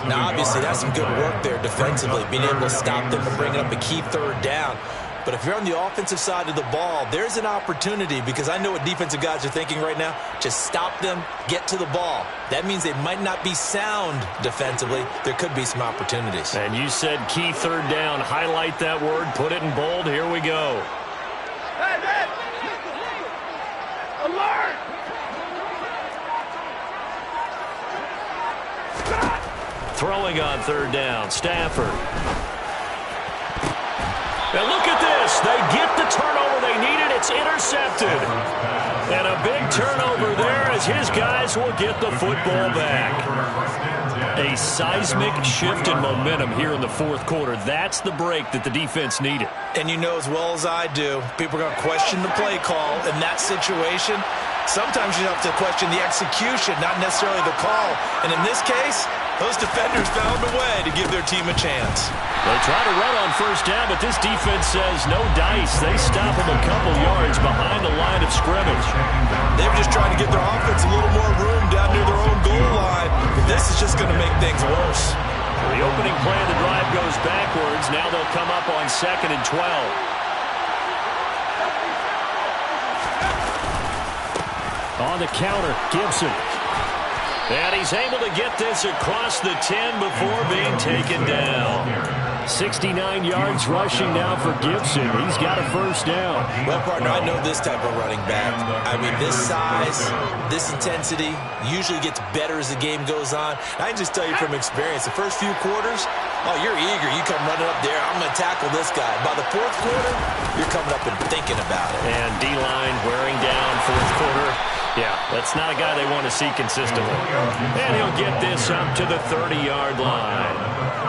Speaker 3: Now, obviously, that's some good work there defensively, being able to stop them from bringing up a key 3rd down. But if you're on the offensive side of the ball, there's an opportunity, because I know what defensive guys are thinking right now. Just stop them, get to the ball. That means they might not be sound defensively. There could be some opportunities.
Speaker 2: And you said key 3rd down. Highlight that word. Put it in bold. Here we go.
Speaker 4: Alert!
Speaker 2: Throwing on 3rd down, Stafford. And look at this. They get the turnover they needed. It's intercepted. And a big turnover there as his guys will get the football back. A seismic shift in momentum here in the 4th quarter. That's the break that the defense needed.
Speaker 6: And you know as well as I do, people are going to question the play call in that situation. Sometimes you have to question the execution, not necessarily the call. And in this case, those defenders found a way to give their team a chance.
Speaker 2: They try to run on 1st down, but this defense says no dice. They stop them a couple yards behind the line of scrimmage.
Speaker 6: They were just trying to give their offense a little more room down near their own goal line. But this is just going to make things worse.
Speaker 2: The opening play of the drive goes backwards. Now they'll come up on 2nd and 12. On the counter, Gibson. And he's able to get this across the 10 before being taken down. 69 yards rushing now for Gibson. He's got a 1st down.
Speaker 3: Well, partner, I know this type of running back. I mean, this size, this intensity usually gets better as the game goes on. I can just tell you from experience, the first few quarters, oh, you're eager. You come running up there, I'm going to tackle this guy. By the 4th quarter, you're coming up and thinking about it.
Speaker 2: And D-line wearing down 4th quarter. Yeah, that's not a guy they want to see consistently. And he'll get this up to the 30-yard line.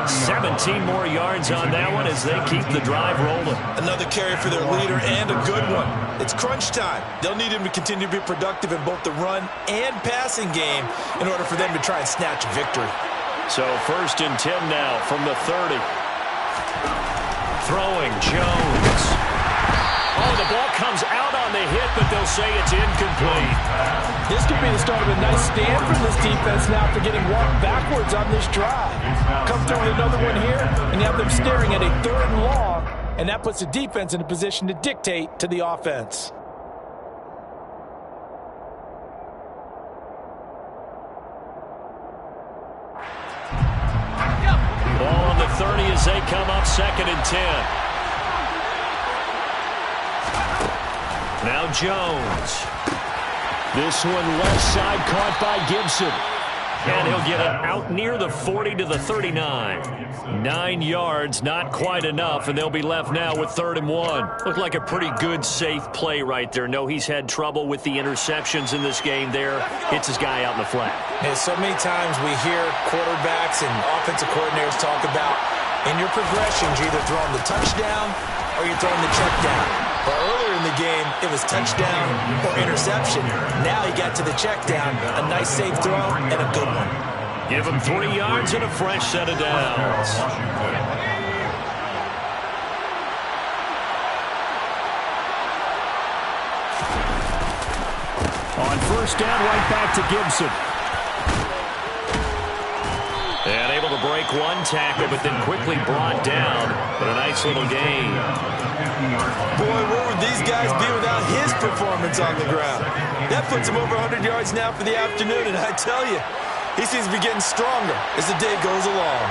Speaker 2: 17 more yards on that one as they keep the drive rolling.
Speaker 6: Another carry for their leader and a good one. It's crunch time. They'll need him to continue to be productive in both the run and passing game in order for them to try and snatch a victory.
Speaker 2: So 1st and 10 now from the 30. Throwing Jones. Oh, the ball comes out on the hit, but they'll say it's incomplete.
Speaker 3: This could be the start of a nice stand from this defense now after getting walked backwards on this drive. Come through with another one here, and you have them staring at a 3rd and long, and that puts the defense in a position to dictate to the offense.
Speaker 2: Ball on the 30 as they come up 2nd and 10. Now Jones. This one left side caught by Gibson. And he'll get it out near the 40 to the 39. 9 yards, not quite enough, and they'll be left now with 3rd and 1. Looked like a pretty good, safe play right there. No, he's had trouble with the interceptions in this game there. Hits his guy out in the flat.
Speaker 3: And so many times we hear quarterbacks and offensive coordinators talk about in your progressions, you're either throwing the touchdown or you're throwing the check down. But earlier in the game, it was touchdown or interception. Now he got to the check down. A nice safe throw and a good one.
Speaker 2: Give him 3 yards and a fresh set of downs. On first down, right back to Gibson.
Speaker 1: And able to break one tackle, but then quickly brought down. But a nice little gain.
Speaker 6: Boy, what would these guys be without his performance on the ground? That puts him over 100 yards now for the afternoon, and I tell you, he seems to be getting stronger as the day goes along.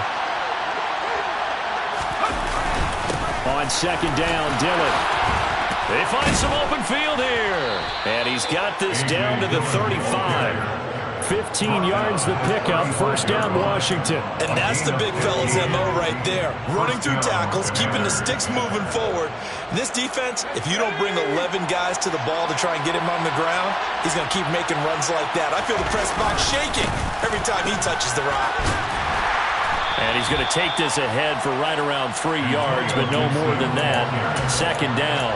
Speaker 2: On second down, Dillon.
Speaker 1: They find some open field here. And he's got this down to the 35.
Speaker 2: 15 yards the pickup. First down, Washington.
Speaker 6: And that's the big fella's MO right there. Running through tackles, keeping the sticks moving forward. This defense, if you don't bring 11 guys to the ball to try and get him on the ground, he's going to keep making runs like that. I feel the press box shaking every time he touches the rock.
Speaker 1: And he's going to take this ahead for right around 3 yards, but no more than that. Second down.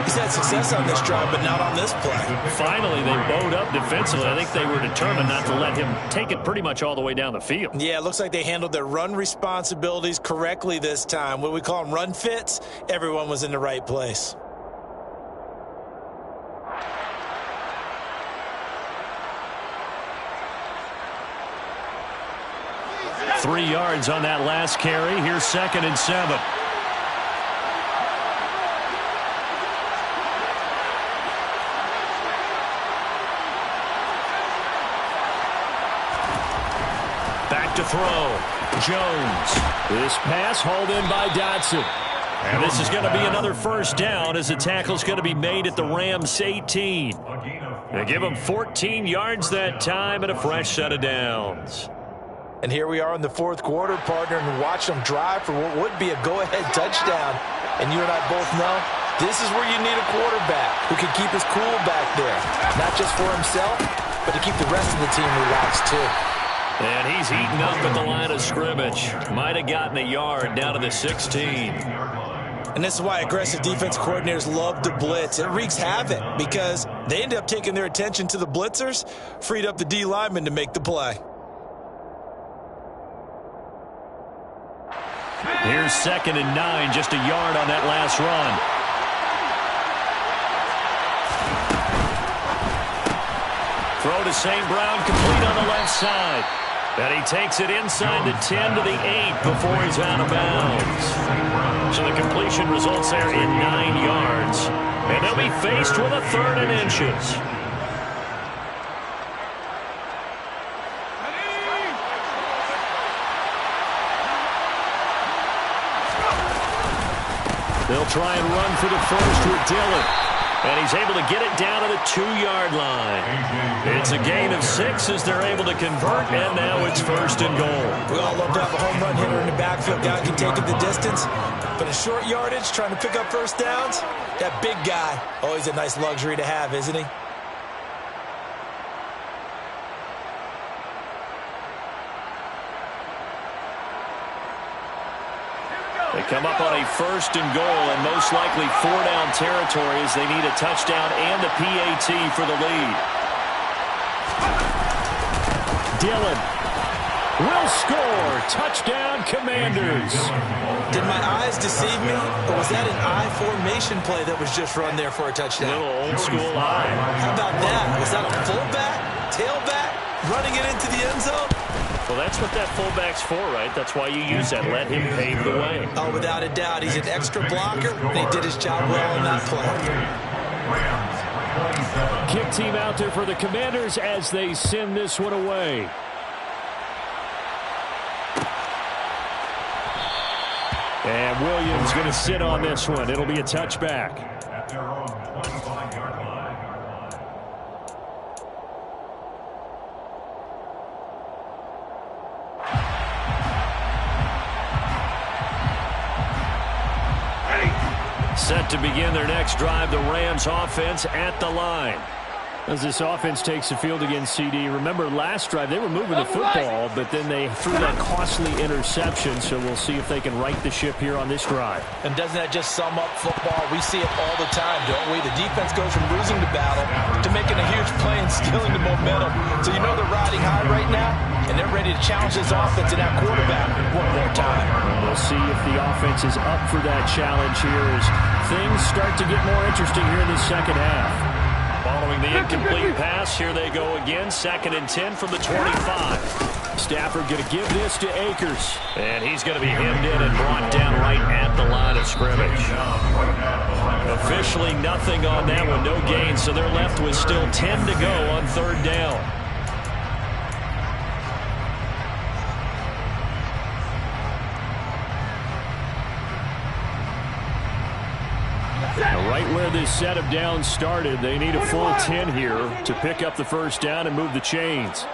Speaker 6: He's had success on this drive, but not on this play.
Speaker 1: Finally, they bowed up defensively. I think they were determined not to let him take it pretty much all the way down the field.
Speaker 6: Yeah, it looks like they handled their run responsibilities correctly this time. What we call them run fits, everyone was in the right place.
Speaker 1: Three yards on that last carry. Here's 2nd and 7. Back to throw. Jones.
Speaker 2: This pass hauled in by Dotson.
Speaker 1: And this is going to be another first down as the tackle's going to be made at the Rams 18. They give them 14 yards that time and a fresh set of downs.
Speaker 6: And here we are in the fourth quarter, partner, and watch them drive for what would be a go-ahead touchdown. And you and I both know this is where you need a quarterback who can keep his cool back there. Not just for himself, but to keep the rest of the team relaxed too.
Speaker 1: And he's eaten up at the line of scrimmage. Might have gotten a yard down to the 16.
Speaker 6: And this is why aggressive defense coordinators love to blitz. It wreaks havoc because they end up taking their attention to the blitzers, freed up the D lineman to make the play.
Speaker 1: Here's 2nd and 9, just a yard on that last run. Throw to St. Brown, complete on the left side. And he takes it inside the 10 to the 8 before he's out of bounds. So the completion results there in 9 yards. And they'll be faced with a 3rd and inches. They'll try and run for the first with Dillon. And he's able to get it down to the 2-yard line. It's a gain of 6 as they're able to convert, and now it's 1st and goal.
Speaker 6: We all love to have a home run hitter in the backfield. Guy can take it the distance. But a short yardage, trying to pick up first downs, that big guy, always a nice luxury to have, isn't he?
Speaker 1: They come up on a 1st and goal, and most likely 4-down territory as they need a touchdown and a PAT for the lead.
Speaker 2: Dillon will score. Touchdown, Commanders.
Speaker 6: Did my eyes deceive me, or was that an I formation play that was just run there for a touchdown?
Speaker 1: Little old school eye.
Speaker 6: How about that? Was that a fullback, tailback, running it into the end zone?
Speaker 1: Well, that's what that fullback's for, right? That's why you use that. Let him pave the way.
Speaker 6: Oh, without a doubt. He's an extra blocker, and he did his job well on that play.
Speaker 2: Kick team out there for the Commanders as they send this one away. And Williams going to sit on this one. It'll be a touchback.
Speaker 5: At their own 25-yard line.
Speaker 1: Set to begin their next drive, the Rams offense at the line.
Speaker 2: As this offense takes the field against CD, remember last drive they were moving the football, but then they threw that costly interception, so we'll see if they can right the ship here on this drive.
Speaker 6: And doesn't that just sum up football? We see it all the time, don't we? The defense goes from losing the battle to making a huge play and stealing the momentum. So you know they're riding high right now, and they're ready to challenge this offense and that quarterback one more time.
Speaker 2: We'll see if the offense is up for that challenge here as things start to get more interesting here in the second half.
Speaker 1: Ball
Speaker 2: Throwing the incomplete pass. Here they go again. 2nd and 10 from the 25. Stafford going to give this to Akers. And he's going to be hemmed in and brought down right at the line of scrimmage. Officially nothing on that one. No gain. So they're left with still 10 to go on 3rd down. Now, right where this set of downs started, they need a full 10 here to pick up the 1st down and move the chains.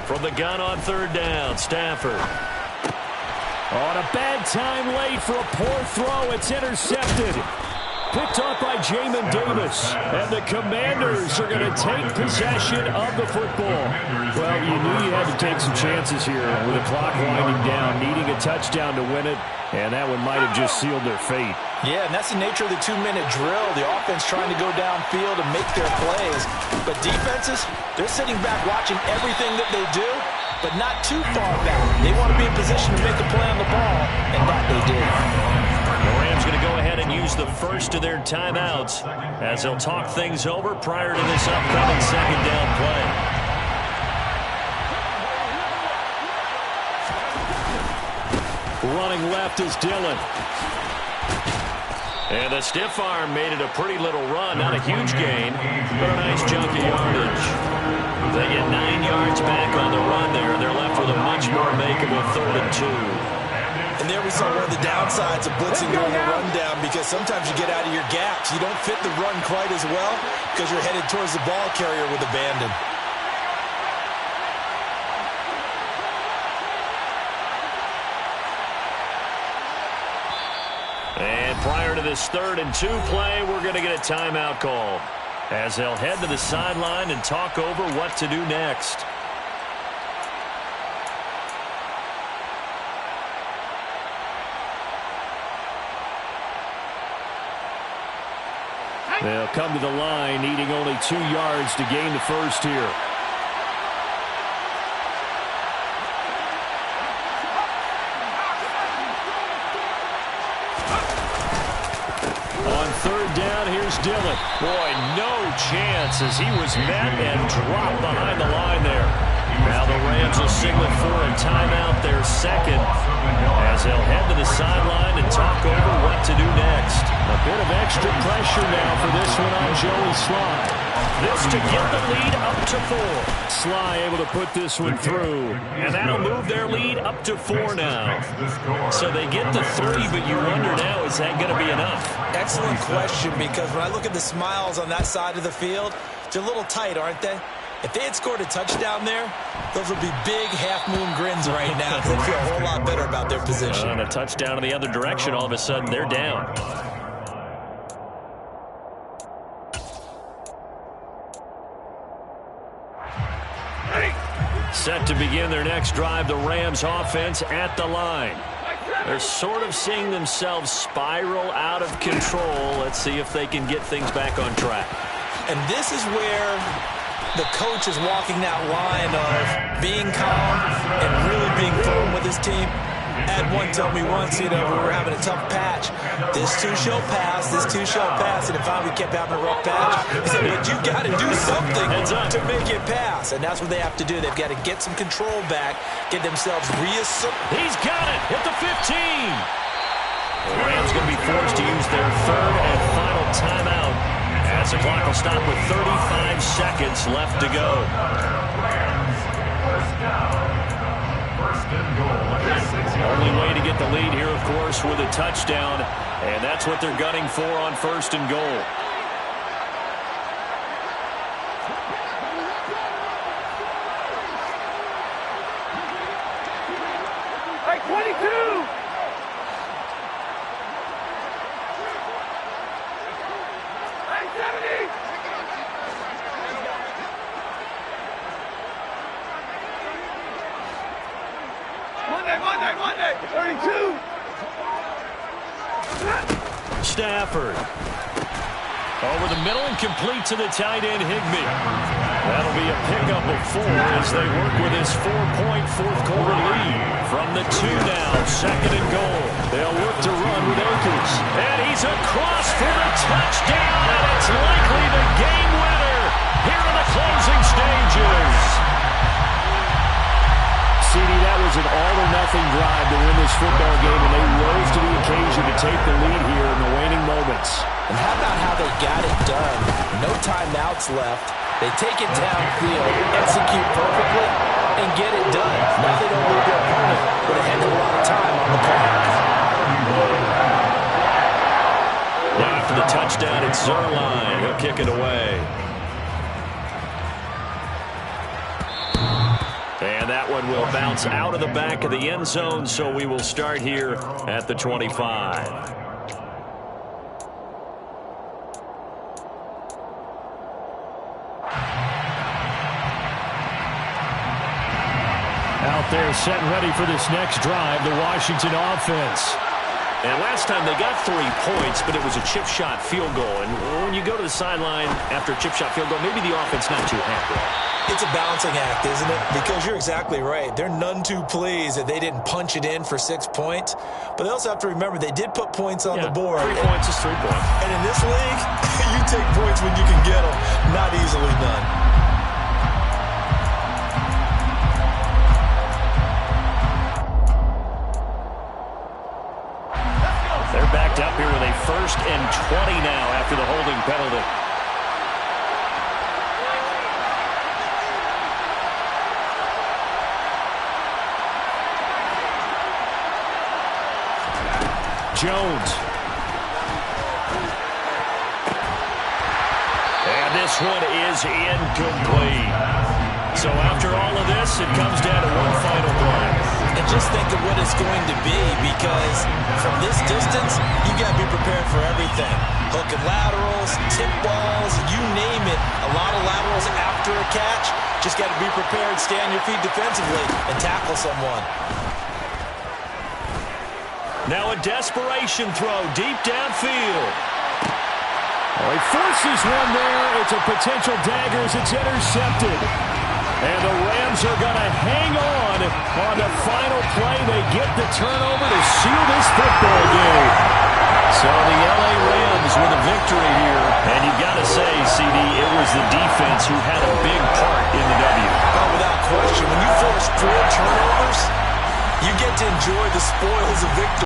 Speaker 2: From the gun on 3rd down, Stafford. On a bad time late for a poor throw. It's intercepted. Picked off by Jamin Davis. And the Commanders are going to take possession of the football. Well, you knew you had to take some chances here with the clock winding down, needing a touchdown to win it. And that one might have just sealed their fate.
Speaker 3: Yeah, and that's the nature of the 2-minute drill. The offense trying to go downfield and make their plays. But defenses, they're sitting back watching everything that they do, but not too far back. They want to be in position to make a play on the ball, and that they did.
Speaker 2: The Rams going to go ahead and use the first of their timeouts as they'll talk things over prior to this upcoming 2nd down play. Running left is Dillon. And the stiff arm made it a pretty little run. Not a huge gain, but a nice chunk of yardage. They get 9 yards back on the run there. They're left with a much more makeable 3rd and 2.
Speaker 6: And there we saw one of the downsides of blitzing during the rundown, because sometimes you get out of your gaps. You don't fit the run quite as well because you're headed towards the ball carrier with abandon.
Speaker 2: And prior to this 3rd and 2 play, we're going to get a timeout call as they'll head to the sideline and talk over what to do next. They'll come to the line, needing only 2 yards to gain the 1st here. On 3rd down, here's Dillon. Boy, no chance as he was met and dropped behind the line there. Now the Rams will signal for a timeout, their 2nd, as they'll head to the sideline and talk over what to do next. A bit of extra pressure now for this one on Joey Sly. This to get the lead up to 4. Sly able to put this one through, and that'll move their lead up to 4 now. So they get the 3, but you wonder now, is that going to be enough?
Speaker 3: Excellent question, because when I look at the smiles on that side of the field, they're a little tight, aren't they? If they had scored a touchdown there, those would be big half-moon grins right now, because they feel a whole lot better about their position.
Speaker 2: On a touchdown in the other direction, all of a sudden they're down. Set to begin their next drive, the Rams offense at the line. They're sort of seeing themselves spiral out of control. Let's see if they can get things back on track.
Speaker 3: And this is where the coach is walking that line of being calm and really being firm with his team. I had one tell me once, we were having a tough patch. This too shall pass, this too shall pass. And finally we kept having a rough patch. He said, but you got to do something to make it pass. And that's what they have to do. They've got to get some control back, get themselves reasserted.
Speaker 2: He's got it at the 15. The Rams going to be forced to use their 3rd and final timeout as the clock will stop with 35 seconds left to go. Only way to get the lead here, of course, with a touchdown, and that's what they're gunning for on 1st and goal.
Speaker 4: Hey, 22! Hey, 70! Monday, 32!
Speaker 2: Stafford. Over the middle and complete to the tight end, Higbee. That'll be a pickup of 4 as they work with his 4-point fourth-quarter lead. From the 2 now, 2nd and goal. They'll work to run with Akers. And he's across for the touchdown, and it's likely the game winner here in the closing stages. CD, that was an all-or-nothing drive to win this football game, and they rose to the occasion to take the lead here in the waning moments.
Speaker 3: And how about how they got it done? No timeouts left. They take it downfield, execute perfectly, and get it done. Now they don't leave their opponent with a heck of a lot of time on the clock.
Speaker 1: Now after the touchdown, it's Zerline. He'll kick it away. And that one will bounce out of the back of the end zone, so we will start here at the 25.
Speaker 2: Out there set and ready for this next drive, the Washington offense.
Speaker 1: And last time they got 3 points, but it was a chip shot field goal. And when you go to the sideline after a chip shot field goal, maybe the offense not too happy.
Speaker 3: It's a balancing act, isn't it? Because you're exactly right. They're none too pleased that they didn't punch it in for 6 points. But they also have to remember they did put points on the board.
Speaker 1: 3 points is 3 points.
Speaker 3: And in this league, you take points when you can get them. Not easily done.
Speaker 1: They're backed up here with a 1st and 20 now after the holding penalty.
Speaker 2: Jones.
Speaker 1: And this one is incomplete. So after all of this, it comes down to one final play.
Speaker 3: And just think of what it's going to be, because from this distance, you got to be prepared for everything. Hook and laterals, tip balls, you name it. A lot of laterals after a catch. Just got to be prepared, stay on your feet defensively, and tackle someone.
Speaker 1: Now a desperation throw deep downfield.
Speaker 2: Oh, he forces one there. It's a potential dagger as it's intercepted. And the Rams are going to hang on the final play. They get the turnover to seal this football game.
Speaker 1: So the LA Rams with a victory here. And you've got to say, CD, it was the defense who had a big part in the W.
Speaker 3: Oh, without question. When you force 4 turnovers, you get to enjoy the spoils of victory.